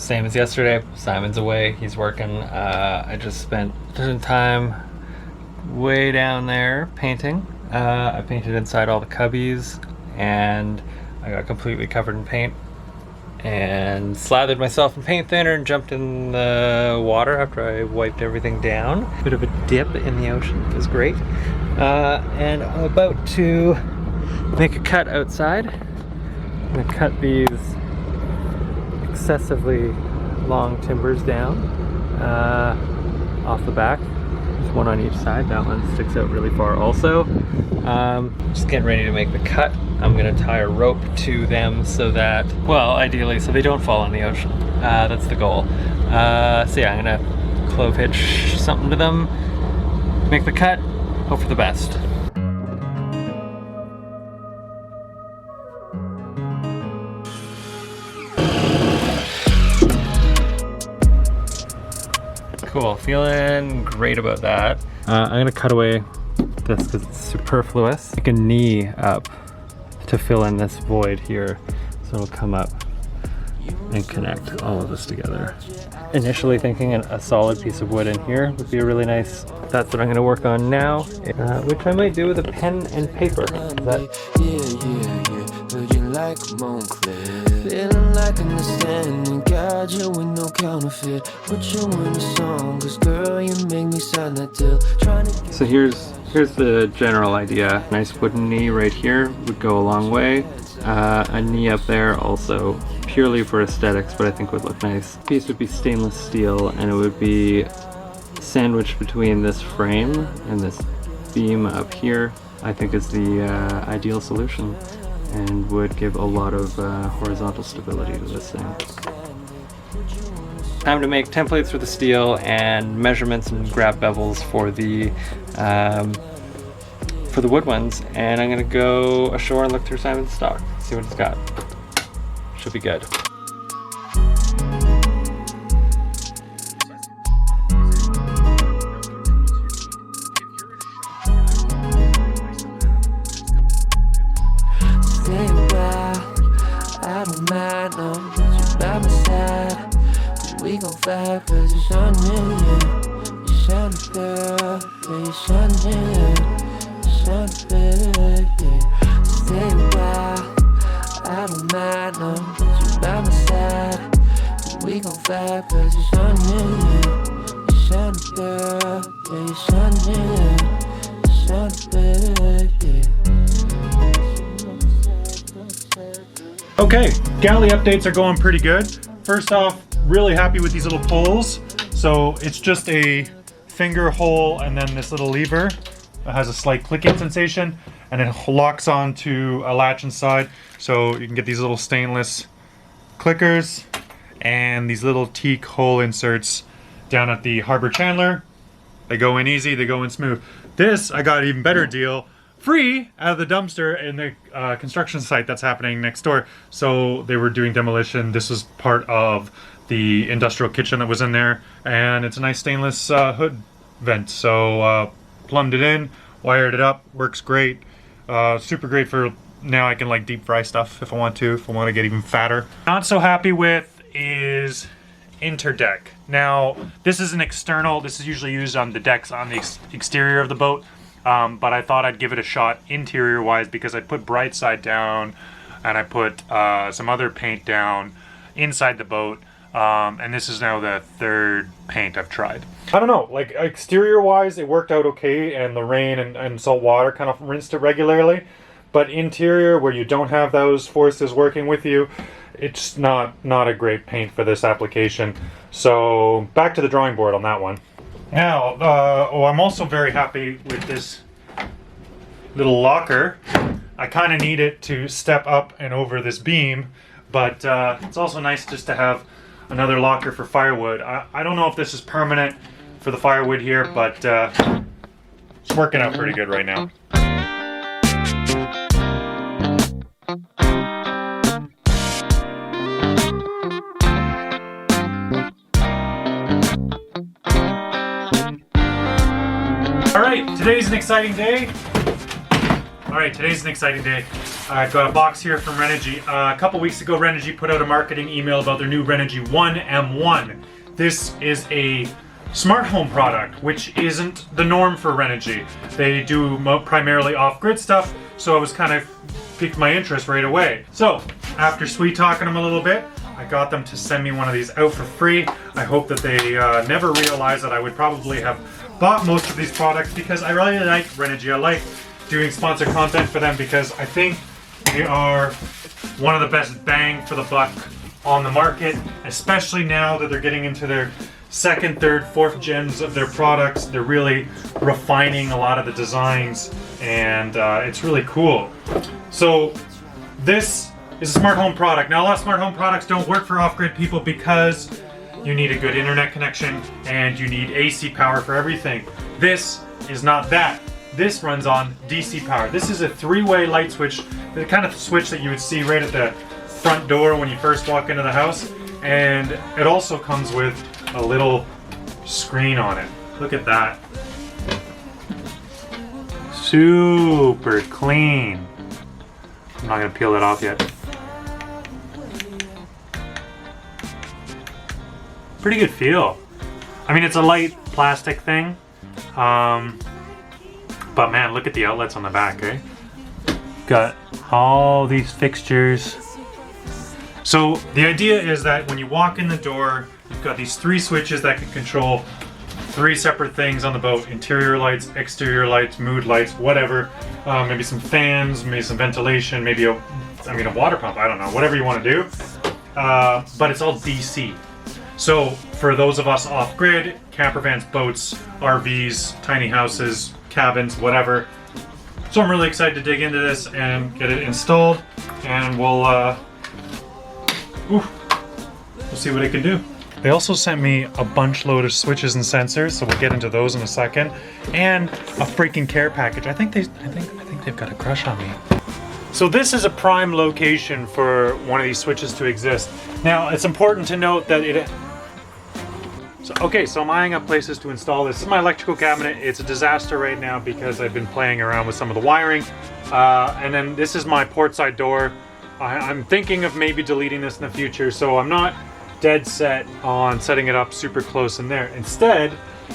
same as yesterday. Simon's away, he's working. I just spent some time way down there painting. I painted inside all the cubbies and I got completely covered in paint and slathered myself in paint thinner and jumped in the water after I wiped everything down. Bit of a dip in the ocean, it was great. And I'm about to make a cut outside. I'm gonna cut these excessively long timbers down off the back. There's one on each side. That one sticks out really far also. Just getting ready to make the cut. I'm gonna tie a rope to them so that, well, ideally so they don't fall in the ocean. That's the goal. So yeah, I'm gonna clove hitch something to them, make the cut, hope for the best. Cool, feeling great about that. I'm gonna cut away this because it's superfluous. Take a knee up to fill in this void here so it'll come up and connect all of this together. Initially thinking a solid piece of wood in here would be a really nice. That's what I'm gonna work on now, which I might do with a pen and paper. Like Montclair, feeling like understanding, got you with no counterfeit. Put you in a song, 'cause girl, you make me sign that deal. So here's the general idea. Nice wooden knee right here would go a long way. A knee up there also purely for aesthetics, but I think would look nice. The piece would be stainless steel and it would be sandwiched between this frame and this beam up here. I think is the ideal solution, and would give a lot of horizontal stability to this thing. Time to make templates for the steel and measurements and grab bevels for the wood ones, and I'm gonna go ashore and look through Simon's stock, see what it's got. Should be good. We gon' fly 'cause you're shining, yeah. You're shining, girl, yeah, you're shining, yeah. You're shining, yeah. Stay a while, I don't mind, no, but you're by my side. We gon' fly 'cause you're shining, yeah. You're shining, girl, yeah, you're shining, yeah. You're shining, yeah. Okay, Galley updates are going pretty good. First off, really happy with these little pulls. So it's just a finger hole and then this little lever that has a slight clicking sensation, and it locks onto a latch inside. So you can get these little stainless clickers and these little teak hole inserts down at the Harbor Chandler. They go in easy, they go in smooth. This, I got an even better deal. Free out of the dumpster in the construction site that's happening next door. So they were doing demolition. This was part of the industrial kitchen that was in there, and it's a nice stainless hood vent. So plumbed it in, wired it up, works great. Super great for now. I can like deep fry stuff if I want to get even fatter. Not so happy with is interdeck. Now this is an external. This is usually used on the decks on the exterior of the boat. But I thought I'd give it a shot interior wise because I put bright side down and I put some other paint down inside the boat, and this is now the third paint I've tried. I don't know, like exterior wise it worked out okay, and the rain and salt water kind of rinsed it regularly, but interior where you don't have those forces working with you, it's not a great paint for this application. So back to the drawing board on that one. Now, I'm also very happy with this little locker. I kind of need it to step up and over this beam, but it's also nice just to have another locker for firewood. I don't know if this is permanent for the firewood here, but it's working out pretty good right now. Alright, today's an exciting day. All right, today's an exciting day. I've got a box here from Renogy. A couple weeks ago, Renogy put out a marketing email about their new Renogy One M1. This is a smart home product, which isn't the norm for Renogy. They do primarily off-grid stuff, so it was kind of piqued my interest right away. So, after sweet talking them a little bit, I got them to send me one of these out for free. I hope that they never realize that I would probably have bought most of these products because I really like Renogy. I like doing sponsored content for them because I think they are one of the best bang for the buck on the market, especially now that they're getting into their second, third, fourth gens of their products. They're really refining a lot of the designs, and it's really cool. So this is a smart home product. Now, a lot of smart home products don't work for off-grid people because you need a good internet connection and you need AC power for everything. This is not that. This runs on DC power. This is a three-way light switch, the kind of switch that you would see right at the front door when you first walk into the house. And it also comes with a little screen on it. Look at that. Super clean. I'm not gonna peel it off yet. Pretty good feel. I mean, it's a light plastic thing. But man, look at the outlets on the back, eh? Got all these fixtures. So the idea is that when you walk in the door, you've got these three switches that can control three separate things on the boat: interior lights, exterior lights, mood lights, whatever. Maybe some fans, maybe some ventilation, maybe a water pump, I don't know, whatever you want to do. But it's all DC. So for those of us off-grid, camper vans, boats, RVs, tiny houses, cabins, whatever. So I'm really excited to dig into this and get it installed, and we'll see what it can do. They also sent me a bunch load of switches and sensors, so we'll get into those in a second, and a freaking care package. I think they've got a crush on me. So this is a prime location for one of these switches to exist. Now, it's important to note that so I'm eyeing up places to install this. This is my electrical cabinet. It's a disaster right now because I've been playing around with some of the wiring. And then this is my port side door. I'm thinking of maybe deleting this in the future, so I'm not dead set on setting it up super close in there. Instead,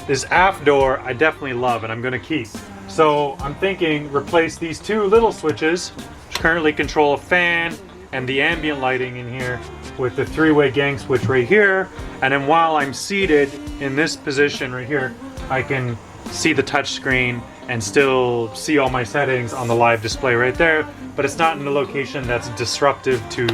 this aft door I definitely love and I'm gonna keep. So I'm thinking replace these two little switches, which currently control a fan and the ambient lighting in here, with the three-way gang switch right here. And then while I'm seated in this position right here, I can see the touch screen and still see all my settings on the live display right there, but it's not in a location that's disruptive to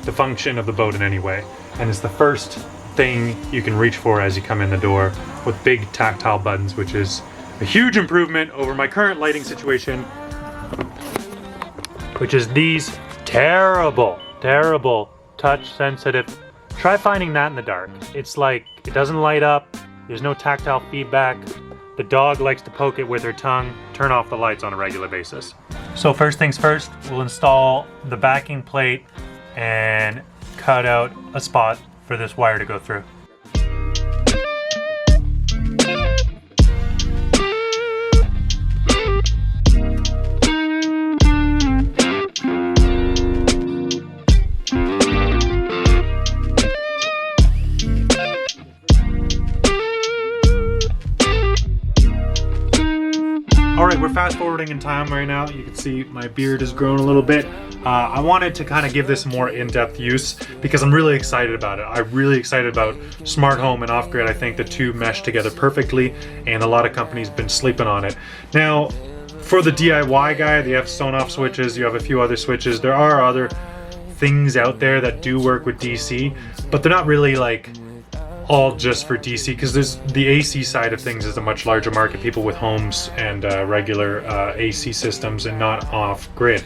the function of the boat in any way. And it's the first thing you can reach for as you come in the door, with big tactile buttons, which is a huge improvement over my current lighting situation, which is these terrible touch sensitive. Try finding that in the dark. It's like, it doesn't light up, there's no tactile feedback, the dog likes to poke it with her tongue. Turn off the lights on a regular basis. So first things first, we'll install the backing plate and cut out a spot for this wire to go through. Alright, we're fast forwarding in time right now. You can see my beard has grown a little bit. I wanted to kind of give this more in-depth use because I'm really excited about it. I'm really excited about smart home and off-grid. I think the two mesh together perfectly, and a lot of companies have been sleeping on it. Now, for the DIY guy, the F-Sonoff switches, you have a few other switches. There are other things out there that do work with DC, but they're not really like all just for DC, because there's the AC side of things is a much larger market, people with homes and regular AC systems and not off-grid.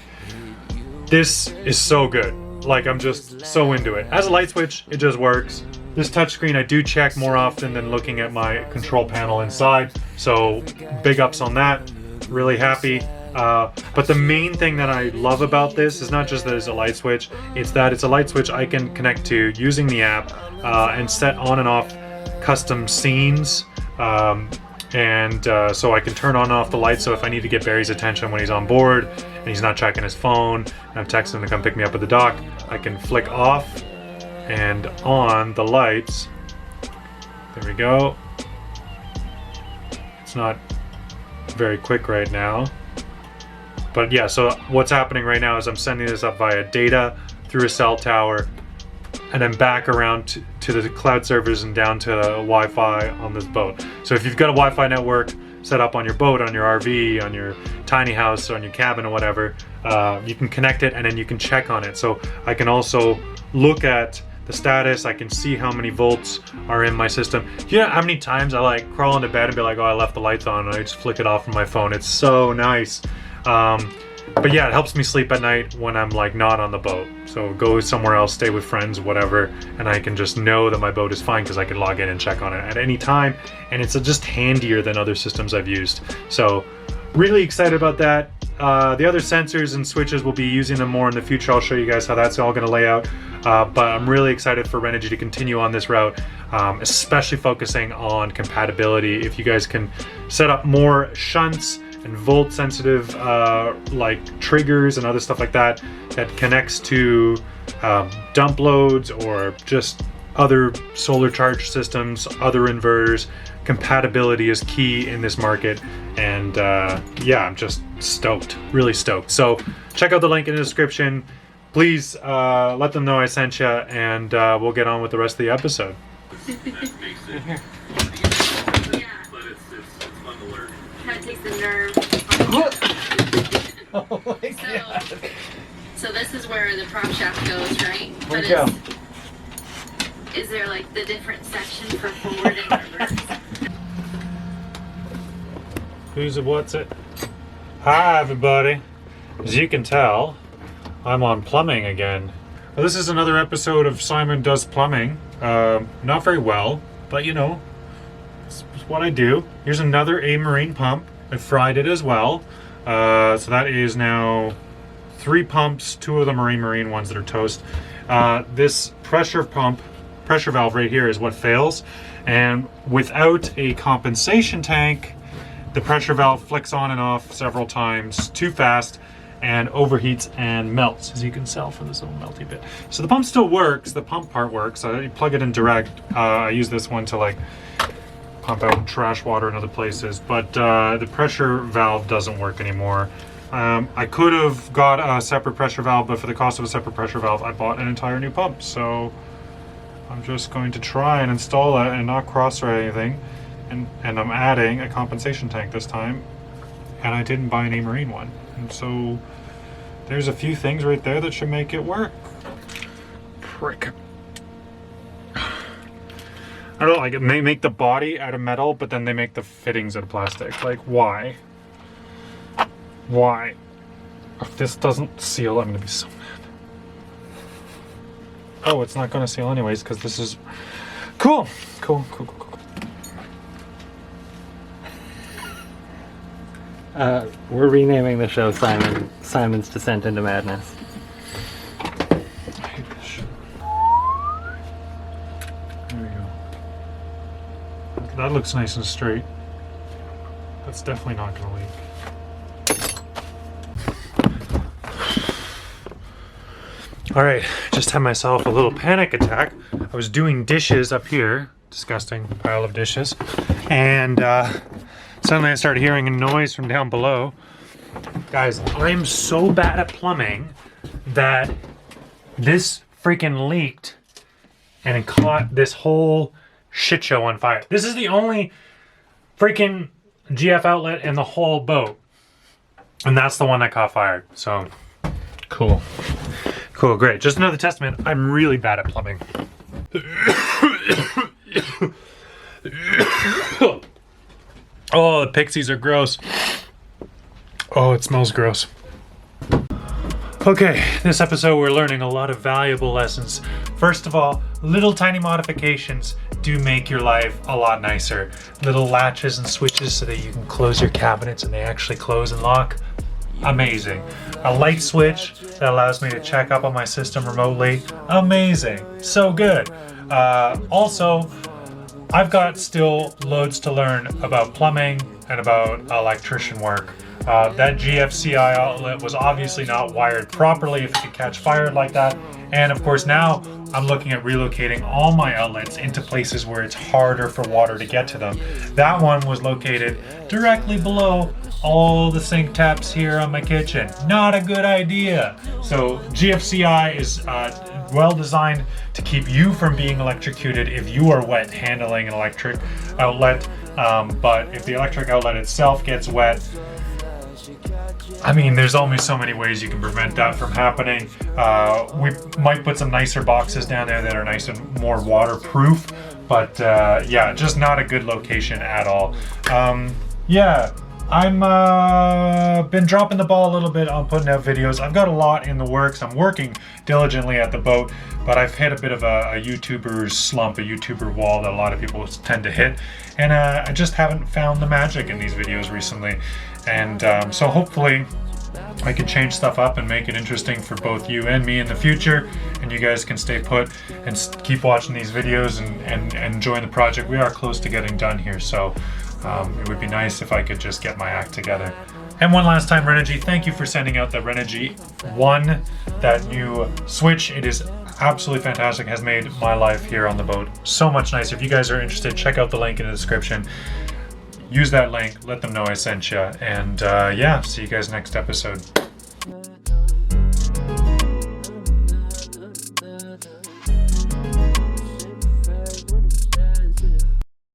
This is so good. Like, I'm just so into it. As a light switch, it just works. This touchscreen I do check more often than looking at my control panel inside, so big ups on that. Really happy. But the main thing that I love about this is not just that it's a light switch, it's that it's a light switch I can connect to using the app and set on and off custom scenes And so I can turn on and off the lights, so if I need to get Barry's attention when he's on board and he's not checking his phone and I'm texting him to come pick me up at the dock, I can flick off and on the lights. There we go. It's not very quick right now. But yeah, so what's happening right now is I'm sending this up via data through a cell tower and then back around to the cloud servers and down to Wi-Fi on this boat. So if you've got a Wi-Fi network set up on your boat, on your RV, on your tiny house, on your cabin or whatever, you can connect it and then you can check on it. So I can also look at the status, I can see how many volts are in my system. You know how many times I like crawl into bed and be like, oh, I left the lights on, and I just flick it off from my phone. It's so nice. But yeah, it helps me sleep at night when I'm like not on the boat. So go somewhere else, stay with friends, whatever, and I can just know that my boat is fine because I can log in and check on it at any time. And it's just handier than other systems I've used. So really excited about that. The other sensors and switches, we'll be using them more in the future. I'll show you guys how that's all going to lay out. But I'm really excited for Renogy to continue on this route, especially focusing on compatibility. If you guys can set up more shunts and volt sensitive like triggers and other stuff like that that connects to dump loads or just other solar charge systems, other inverters, compatibility is key in this market. And yeah, I'm just stoked, really stoked. So check out the link in the description. Please let them know I sent you, and we'll get on with the rest of the episode. Kind of takes the nerve. Oh my God. So this is where the prop shaft goes, right? Where'd it go? Is there like the different section for forward and reverse? Who's it? What's it? Hi, everybody. As you can tell, I'm on plumbing again. Well, this is another episode of Simon Does Plumbing. Not very well, but you know, it's what I do. Here's another A-Marine pump. I fried it as well. So that is now 3 pumps, 2 of them are A-Marine ones that are toast. This pressure valve right here is what fails. And without a compensation tank, the pressure valve flicks on and off several times too fast and overheats and melts, as you can tell from this little melty bit. So the pump still works, the pump part works. You plug it in direct. I use this one to like pump out trash water in other places, but the pressure valve doesn't work anymore. I could have got a separate pressure valve, but for the cost of a separate pressure valve, I bought an entire new pump. So I'm just going to try and install it and not cross-thread anything. And I'm adding a compensation tank this time, and I didn't buy an A-Marine one. And so there's a few things right there that should make it work. Prick. I don't know, like they make the body out of metal, but then they make the fittings out of plastic. Like, why? Why? If this doesn't seal, I'm gonna be so mad. Oh, it's not gonna seal anyways, because this is cool. Cool. We're renaming the show Simon's Descent into Madness. I hate this shit. There we go. That looks nice and straight. That's definitely not gonna leak. Alright, just had myself a little panic attack. I was doing dishes up here. Disgusting pile of dishes. And suddenly I started hearing a noise from down below. Guys, I'm so bad at plumbing that this freaking leaked and it caught this whole shit show on fire. This is the only freaking GF outlet in the whole boat. And that's the one that caught fire. So, cool. Cool, great. Just another testament, I'm really bad at plumbing. Oh, the pixies are gross. Oh, it smells gross. Okay, this episode we're learning a lot of valuable lessons. First of all, little tiny modifications do make your life a lot nicer. Little latches and switches so that you can close your cabinets and they actually close and lock. Amazing. A light switch that allows me to check up on my system remotely. Amazing. So good. Also, I've got still loads to learn about plumbing and about electrician work. That GFCI outlet was obviously not wired properly if it could catch fire like that. And of course now I'm looking at relocating all my outlets into places where it's harder for water to get to them. That one was located directly below all the sink taps here on my kitchen. Not a good idea. So GFCI is well designed to keep you from being electrocuted if you are wet handling an electric outlet. But if the electric outlet itself gets wet, I mean, there's only so many ways you can prevent that from happening. We might put some nicer boxes down there that are nice and more waterproof, but yeah, just not a good location at all. Yeah, I'm been dropping the ball a little bit on putting out videos. I've got a lot in the works. I'm working diligently at the boat, but I've hit a bit of a YouTuber's slump, a YouTuber wall that a lot of people tend to hit, and I just haven't found the magic in these videos recently. And so hopefully I can change stuff up and make it interesting for both you and me in the future, and you guys can stay put and keep watching these videos and enjoying the project. We are close to getting done here, so it would be nice if I could just get my act together. And one last time, Renogy, thank you for sending out the Renogy 1, that new switch. It is absolutely fantastic, has made my life here on the boat so much nicer. If you guys are interested, check out the link in the description. Use that link, let them know I sent you, and yeah, see you guys next episode.